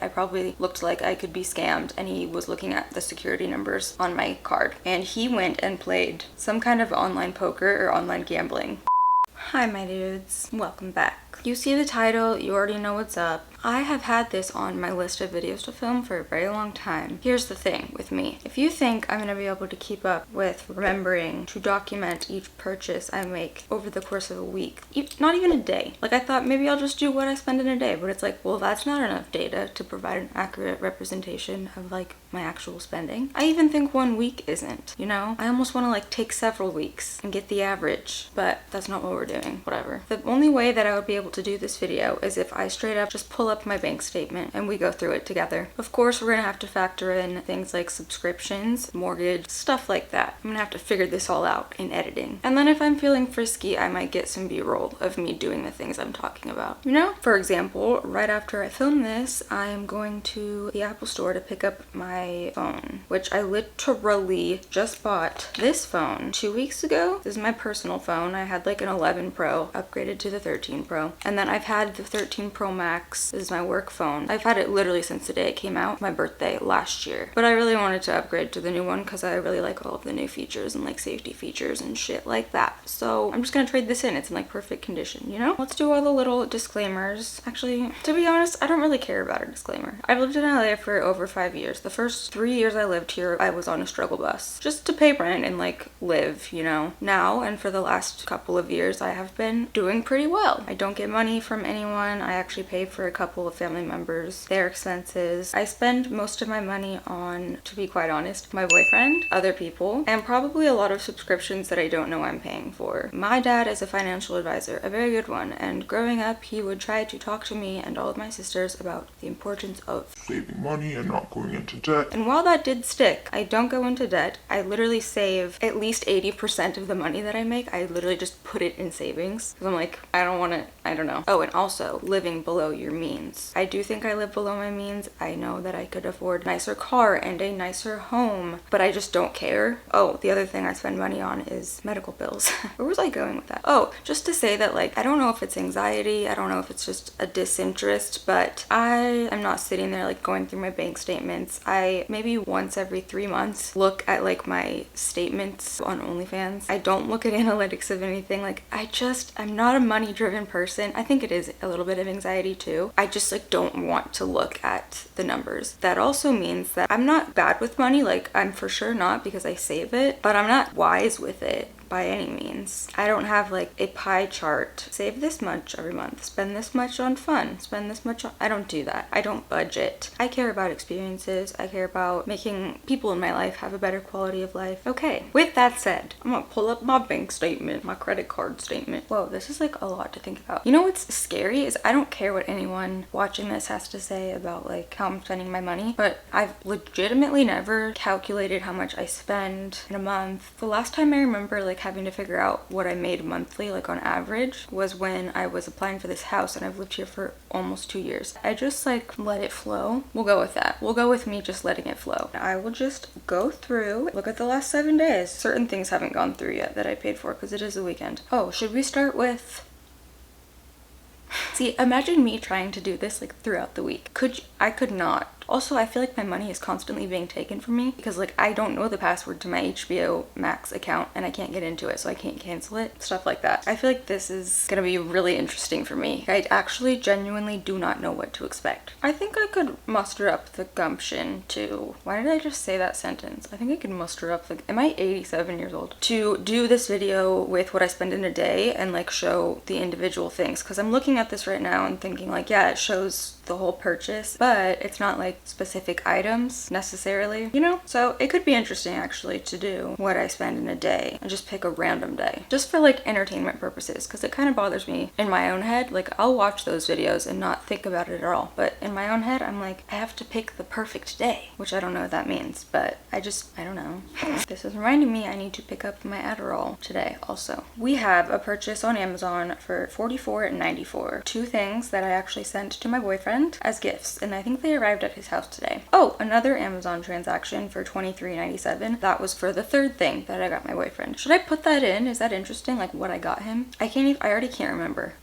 I probably looked like I could be scammed, and he was looking at the security numbers on my card. And he went and played some kind of online poker or online gambling. Hi my dudes, welcome back. You see the title, you already know what's up. I have had this on my list of videos to film for a very long time. Here's the thing with me. If you think I'm going to be able to keep up with remembering to document each purchase I make over the course of a week, not even a day. Like, I thought maybe I'll just do what I spend in a day, but it's like, well, that's not enough data to provide an accurate representation of like my actual spending. I even think 1 week isn't, you know? I almost want to like take several weeks and get the average, but that's not what we're doing. Whatever. The only way that I would be able to do this video is if I straight up just pull up my bank statement and we go through it together. Of course, we're gonna have to factor in things like subscriptions, mortgage, stuff like that. I'm gonna have to figure this all out in editing. And then if I'm feeling frisky, I might get some B-roll of me doing the things I'm talking about. You know? For example, right after I film this, I am going to the Apple store to pick up my phone, which I literally just bought this phone 2 weeks ago. This is my personal phone. I had like an 11 Pro, upgraded to the 13 Pro. And then I've had the 13 Pro Max. This is my work phone. I've had it literally since the day it came out, my birthday last year. But I really wanted to upgrade to the new one because I really like all of the new features and like safety features and shit like that. So I'm just gonna trade this in. It's in like perfect condition, you know? Let's do all the little disclaimers. Actually, to be honest, I don't really care about a disclaimer. I've lived in LA for over 5 years. The first 3 years I lived here, I was on a struggle bus just to pay rent and like live, you know? Now, and for the last couple of years, I have been doing pretty well. I don't get money from anyone. I actually pay for a couple of family members, their expenses. I spend most of my money on, to be quite honest, my boyfriend, other people, and probably a lot of subscriptions that I don't know I'm paying for. My dad is a financial advisor, a very good one, and growing up, he would try to talk to me and all of my sisters about the importance of saving money and not going into debt. And while that did stick, I don't go into debt. I literally save at least 80% of the money that I make. I literally just put it in savings because I'm like, I don't want to, I don't know. Oh, and also living below your means. I do think I live below my means. I know that I could afford a nicer car and a nicer home, but I just don't care. Oh, the other thing I spend money on is medical bills. Where was I going with that? Oh, just to say that like, I don't know if it's anxiety. I don't know if it's just a disinterest, but I am not sitting there like going through my bank statements. I maybe once every 3 months look at like my statements on OnlyFans. I don't look at analytics of anything. Like, I'm not a money driven person. I think it is a little bit of anxiety too. I just like don't want to look at the numbers. That also means that I'm not bad with money. Like, I'm for sure not, because I save it, but I'm not wise with it by any means. I don't have like a pie chart. Save this much every month, spend this much on fun, spend this much on... I don't do that. I don't budget. I care about experiences. I care about making people in my life have a better quality of life. Okay, with that said, I'm gonna pull up my bank statement, my credit card statement. Whoa, this is like a lot to think about. You know what's scary is I don't care what anyone watching this has to say about like how I'm spending my money, but I've legitimately never calculated how much I spend in a month. The last time I remember like having to figure out what I made monthly, like on average, was when I was applying for this house, and I've lived here for almost 2 years. I just like let it flow. We'll go with that. We'll go with me just letting it flow. I will just go through, look at the last 7 days. Certain things haven't gone through yet that I paid for because it is the weekend. Oh, should we start with... See, imagine me trying to do this like throughout the week. I could not. Also, I feel like my money is constantly being taken from me because like I don't know the password to my HBO Max account and I can't get into it, so I can't cancel it. Stuff like that. I feel like this is gonna be really interesting for me. I actually genuinely do not know what to expect. I think I could muster up the gumption to... Why did I just say that sentence? I think I could muster up the... Am I 87 years old? To do this video with what I spend in a day and like show the individual things, because I'm looking at this right now and thinking like, yeah, it shows the whole purchase, but it's not like specific items necessarily, you know? So it could be interesting actually to do what I spend in a day and just pick a random day just for like entertainment purposes, because it kind of bothers me in my own head. Like, I'll watch those videos and not think about it at all, but in my own head I'm like, I have to pick the perfect day, which I don't know what that means, but I don't know. This is reminding me I need to pick up my Adderall today also. We have a purchase on Amazon for $44.94. 2 things that I actually sent to my boyfriend as gifts, and I think they arrived at his house today. Oh, another Amazon transaction for $23.97. That was for the 3rd thing that I got my boyfriend. Should I put that in? Is that interesting? Like what I got him? I already can't remember.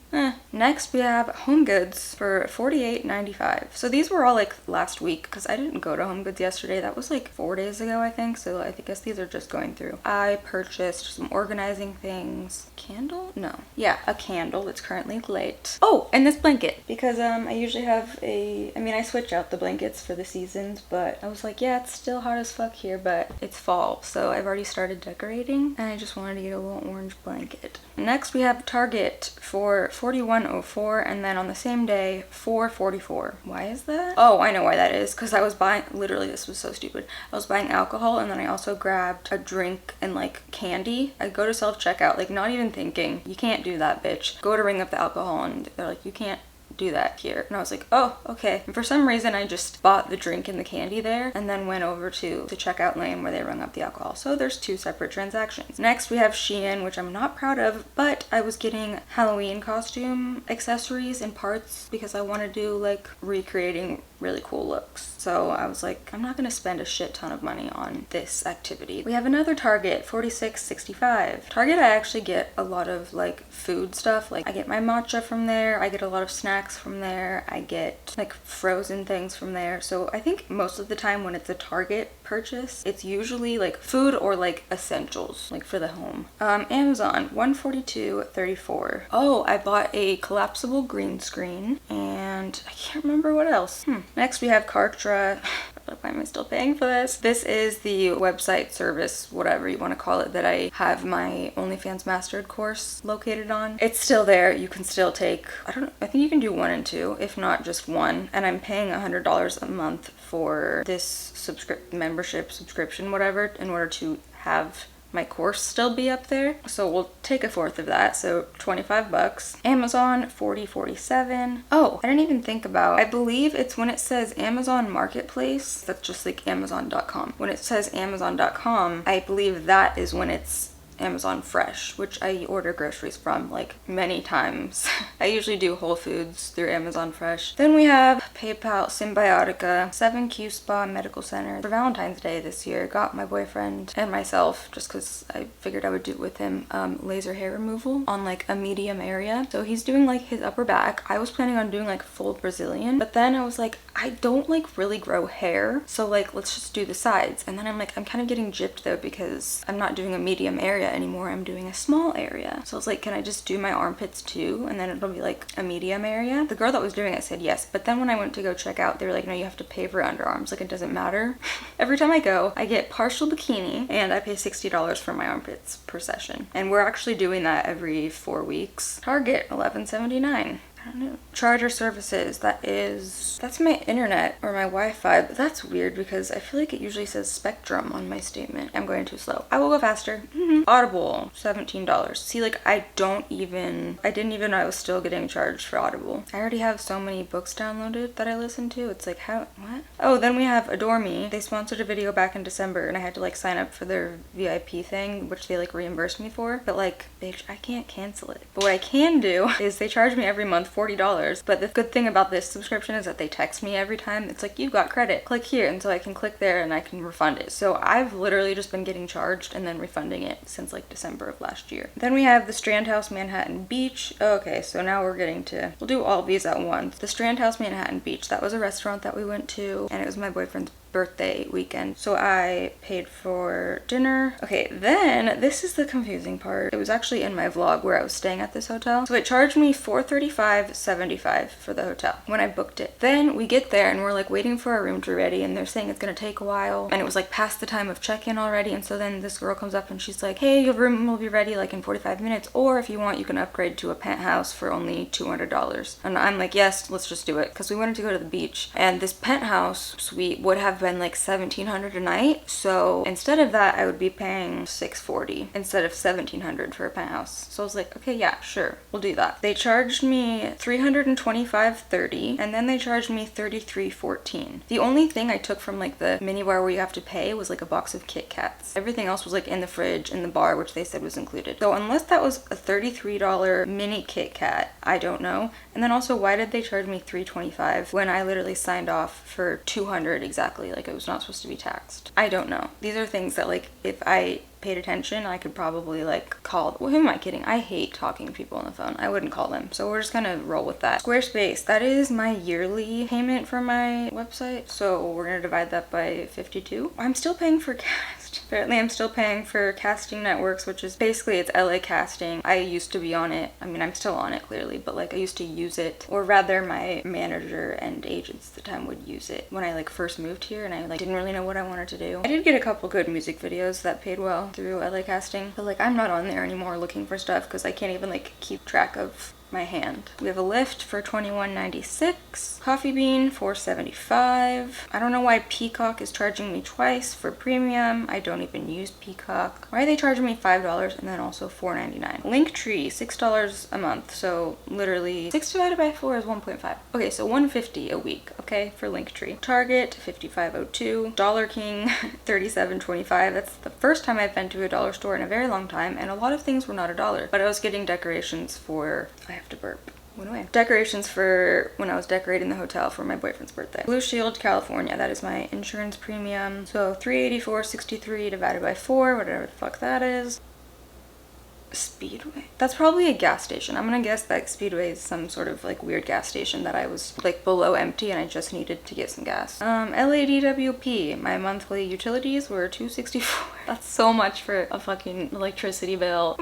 Next we have Home Goods for $48.95. So these were all like last week because I didn't go to Home Goods yesterday. That was like 4 days ago, I think. So I guess these are just going through. I purchased some organizing things. Candle? No. Yeah, a candle. It's currently lit. Oh, and this blanket because I usually have I switch out the blankets for the seasons, but I was like, yeah, it's still hot as fuck here, but it's fall. So I've already started decorating and I just wanted to get a little orange blanket. Next we have Target for $41.04 and then on the same day $4.44. Why is that? Oh, I know why that is, because I was buying, literally this was so stupid. I was buying alcohol and then I also grabbed a drink and like candy. I go to self-checkout, like not even thinking, you can't do that, bitch. Go to ring up the alcohol and they're like, you can't do that here. And I was like, oh, okay. And for some reason I just bought the drink and the candy there and then went over to the checkout lane where they rung up the alcohol. So there's two separate transactions. Next we have Shein, which I'm not proud of, but I was getting Halloween costume accessories and parts because I want to do like recreating really cool looks. So I was like, I'm not gonna spend a shit ton of money on this activity. We have another Target, $46.65. Target, I actually get a lot of like food stuff. Like I get my matcha from there. I get a lot of snacks from there. I get like frozen things from there. So I think most of the time when it's a Target purchase, it's usually like food or like essentials, like for the home. Amazon, $142.34. Oh, I bought a collapsible green screen and I can't remember what else. Next we have Kartra. Why am I still paying for this? This is the website service, whatever you want to call it, that I have my OnlyFans Mastered course located on. It's still there. You can still take, I think you can do 1 and 2, if not just 1. And I'm paying $100 a month for this membership subscription, whatever, in order to have my course still be up there. So we'll take 1/4 of that, so $25. Amazon, $40.47. Oh, I didn't even think about, I believe it's when it says Amazon Marketplace, that's just like Amazon.com. When it says Amazon.com, I believe that is when it's Amazon Fresh, which I order groceries from like many times. I usually do Whole Foods through Amazon Fresh. Then we have PayPal, Symbiotica, 7Q Spa Medical Center. For Valentine's Day this year, got my boyfriend and myself, just because I figured I would do it with him, laser hair removal on like a medium area. So he's doing like his upper back. I was planning on doing like full Brazilian, but then I was like, I don't like really grow hair, so like let's just do the sides. And then I'm like, I'm kind of getting gypped though because I'm not doing a medium area anymore, I'm doing a small area. So I was like, can I just do my armpits too, and then it'll be like a medium area? The girl that was doing it said yes, but then when I went to go check out, they were like, no, you have to pay for underarms. Like, it doesn't matter. Every time I go, I get partial bikini and I pay $60 for my armpits per session, and we're actually doing that every 4 weeks. Target, $11.79. I don't know. Charger services, that's my internet or my Wi-Fi, but that's weird because I feel like it usually says Spectrum on my statement. I'm going too slow. I will go faster. Audible, $17. See, like I didn't even know I was still getting charged for Audible. I already have so many books downloaded that I listen to. It's like, what? Oh, then we have Adore Me. They sponsored a video back in December and I had to like sign up for their VIP thing, which they like reimbursed me for, but like, bitch, I can't cancel it. But what I can do is they charge me every month $40. But the good thing about this subscription is that they text me every time. It's like, you've got credit, click here, and so I can click there and I can refund it. So I've literally just been getting charged and then refunding it since like December of last year. Then we have the Strand House Manhattan Beach. Okay, so now we'll do all of these at once. The Strand House Manhattan Beach, that was a restaurant that we went to and it was my boyfriend's birthday weekend, so I paid for dinner. Okay, then this is the confusing part. It was actually in my vlog where I was staying at this hotel. So it charged me $435.75 for the hotel when I booked it. Then we get there and we're like waiting for our room to be ready and they're saying it's gonna take a while, and it was like past the time of check-in already. And so then this girl comes up and she's like, hey, your room will be ready like in 45 minutes, or if you want you can upgrade to a penthouse for only $200. And I'm like, yes, let's just do it, because we wanted to go to the beach and this penthouse suite would have been like $1,700 a night. So instead of that, I would be paying $640 instead of $1,700 for a penthouse. So I was like, okay, yeah, sure, we'll do that. They charged me $325.30 and then they charged me $33.14. The only thing I took from like the mini bar where you have to pay was like a box of Kit Kats. Everything else was like in the fridge in the bar, which they said was included. So unless that was a $33 mini Kit Kat, I don't know. And then also, why did they charge me $325 when I literally signed off for $200 exactly? Like, it was not supposed to be taxed. I don't know. These are things that like, if I paid attention, I could probably like call, well, who am I kidding? I hate talking to people on the phone. I wouldn't call them. So we're just gonna roll with that. Squarespace, that is my yearly payment for my website. So we're gonna divide that by 52. I'm still paying for Cast. Apparently I'm still paying for Casting Networks, which is basically it's LA Casting. I used to be on it. I mean, I'm still on it clearly, but like I used to use it, or rather my manager and agents at the time would use it when I like first moved here and I like didn't really know what I wanted to do. I did get a couple good music videos that paid well through LA Casting, but like I'm not on there anymore looking for stuff because I can't even like keep track of my hand. We have a Lyft for $21.96, Coffee Bean $4.75. I don't know why Peacock is charging me twice for premium. I don't even use Peacock. Why are they charging me $5 and then also $4.99? Linktree $6 a month, so literally 6 divided by 4 is 1.5. Okay, so $150 a week, okay, for Linktree. Target $55.02, Dollar King $37.25. That's the first time I've been to a dollar store in a very long time, and a lot of things were not $1, but I was getting decorations for, I have to burp. Went away. Decorations for when I was decorating the hotel for my boyfriend's birthday. Blue Shield, California. That is my insurance premium. So $384.63 divided by 4, whatever the fuck that is. Speedway. That's probably a gas station. I'm gonna guess that Speedway is some sort of like weird gas station that I was like below empty and I just needed to get some gas. LADWP. My monthly utilities were $264. That's so much for a fucking electricity bill.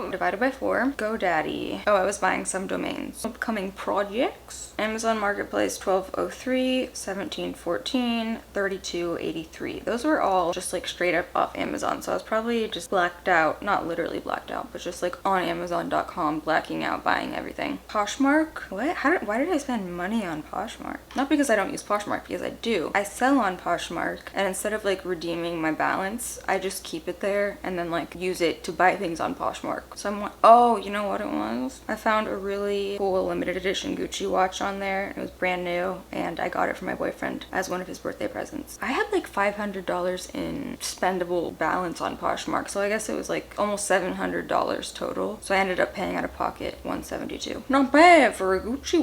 Divided by 4. GoDaddy. Oh, I was buying some domains. Upcoming projects. Amazon Marketplace 1203, 1714, 3283. Those were all just like straight up off Amazon. So I was probably just blacked out, not literally blacked out, but just like on Amazon.com blacking out buying everything. Poshmark? What? Why did I spend money on Poshmark? Not because I don't use Poshmark, because I do. I sell on Poshmark, and instead of like redeeming my balance, I just keep it there and then like use it to buy things on Poshmark. So I'm like, oh, you know what it was? I found a really cool limited edition Gucci watch on there. It was brand new and I got it for my boyfriend as one of his birthday presents. I had like $500 in spendable balance on Poshmark, so I guess it was like almost $700 total. So I ended up paying out of pocket $172. Not bad for a Gucci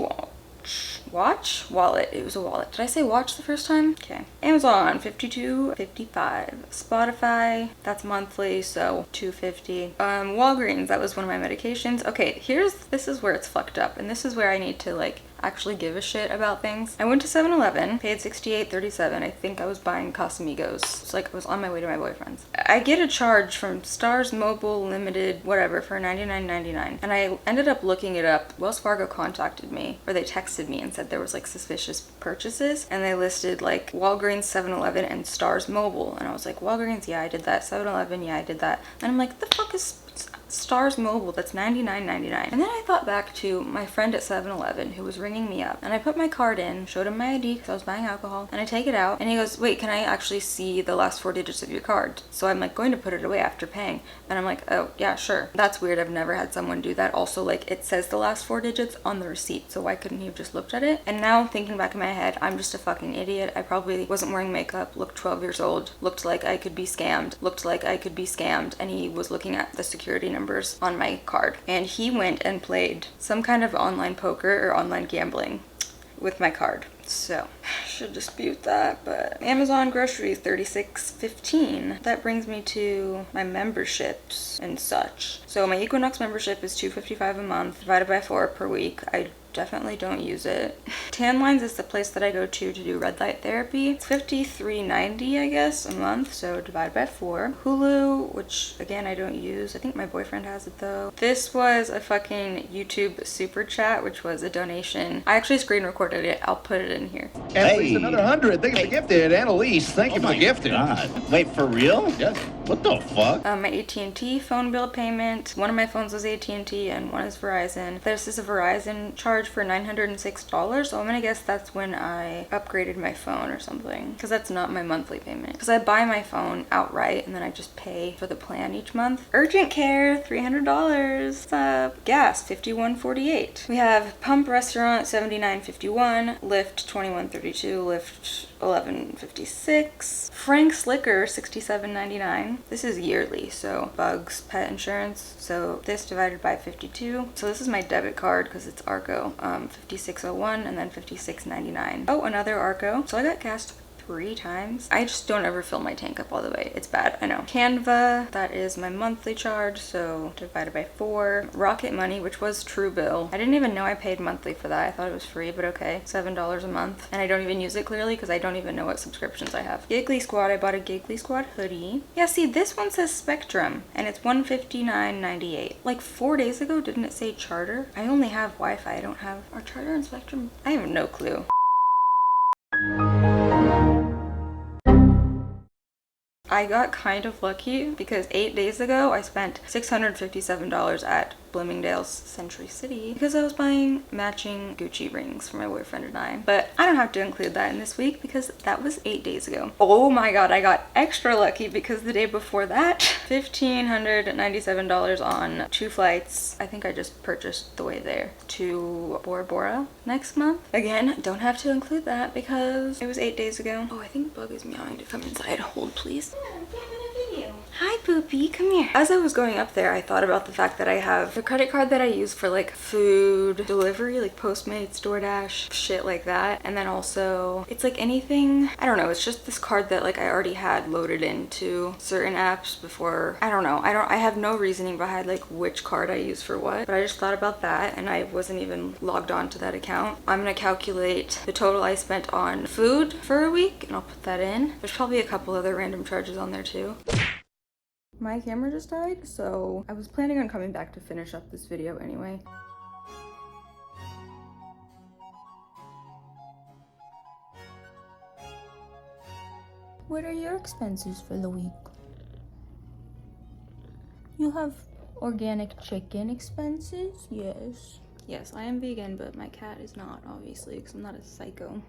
watch. Wallet. It was a wallet. Did I say watch the first time? Okay. Amazon $52.55. Spotify, that's monthly, so $250. Walgreens, that was one of my medications. Okay, this is where it's fucked up, and this is where I need to like actually give a shit about things. I went to 7-Eleven, paid $68.37. I think I was buying Casamigos. It's like I was on my way to my boyfriend's. I get a charge from Stars Mobile Limited, whatever, for $99.99. And I ended up looking it up. Wells Fargo contacted me, or they texted me and said there was like suspicious purchases. And they listed like Walgreens, 7-Eleven, and Stars Mobile. And I was like, Walgreens, yeah, I did that. 7-Eleven, yeah, I did that. And I'm like, the fuck is Stars Mobile? That's $99.99. And then I thought back to my friend at 7-Eleven who was ringing me up, and I put my card in, showed him my ID because I was buying alcohol, and I take it out and he goes, wait, can I actually see the last 4 digits of your card? So I'm like going to put it away after paying, and I'm like, oh yeah, sure. That's weird. I've never had someone do that. Also, like, it says the last 4 digits on the receipt, so why couldn't he have just looked at it? And now thinking back in my head, I'm just a fucking idiot. I probably wasn't wearing makeup, looked 12 years old, looked like I could be scammed, and he was looking at the security numbers on my card, and he went and played some kind of online poker or online gambling with my card. So should dispute that. But Amazon groceries $36.15. That brings me to my memberships and such. So my Equinox membership is $255 a month divided by 4 per week. I definitely don't use it. Tan Lines is the place that I go to do red light therapy. It's $53.90, I guess, a month, so divided by 4. Hulu, which again I don't use. I think my boyfriend has it though. This was a fucking YouTube super chat, which was a donation. I actually screen recorded it. I'll put it in here. Annalise, another 100. Thank you for the gifted. Annalise, thank you for the gifted. God. Wait, for real? Yes. What the fuck? My AT&T phone bill payment. One of my phones was AT&T and one is Verizon. This is a Verizon charge for $906, so I'm gonna guess that's when I upgraded my phone or something, because that's not my monthly payment, because I buy my phone outright and then I just pay for the plan each month. Urgent care $300. Gas $51.48. We have Pump Restaurant $79.51, Lyft $21.32, Lyft $11.56, Frank's Liquor $67.99. This is yearly, so Bugs pet insurance, so this divided by 52. So this is my debit card because it's Arco, $56.01 and then $56.99. Oh, another Arco. So I got gas 3 times. I just don't ever fill my tank up all the way. It's bad, I know. Canva, that is my monthly charge, so divided by 4. Rocket Money, which was Truebill. I didn't even know I paid monthly for that. I thought it was free, but okay. $7 a month. And I don't even use it clearly because I don't even know what subscriptions I have. Giggly Squad, I bought a Giggly Squad hoodie. Yeah, see, this one says Spectrum, and it's $159.98. Like 4 days ago, didn't it say Charter? I only have Wi-Fi. I don't have... Are Charter and Spectrum? I have no clue. I got kind of lucky because 8 days ago I spent $657 at Bloomingdale's Century City because I was buying matching Gucci rings for my boyfriend and I. But I don't have to include that in this week because that was 8 days ago. Oh my god, I got extra lucky because the day before that, $1,597 on 2 flights. I think I just purchased the way there to Bora Bora next month. Again, don't have to include that because it was 8 days ago. Oh, I think Bug is meowing to come inside. Hold, please. I'm filming a video. Hi, Poopy, come here. As I was going up there, I thought about the fact that I have the credit card that I use for like food delivery, like Postmates, DoorDash, shit like that. And then also, it's like anything, I don't know, it's just this card that like I already had loaded into certain apps before. I don't know. I have no reasoning behind like which card I use for what, but I just thought about that and I wasn't even logged on to that account. I'm gonna calculate the total I spent on food for a week and I'll put that in. There's probably a couple other random charges on there too. My camera just died, so I was planning on coming back to finish up this video anyway. What are your expenses for the week? You have organic chicken expenses? Yes. Yes, I am vegan, but my cat is not, obviously, because I'm not a psycho.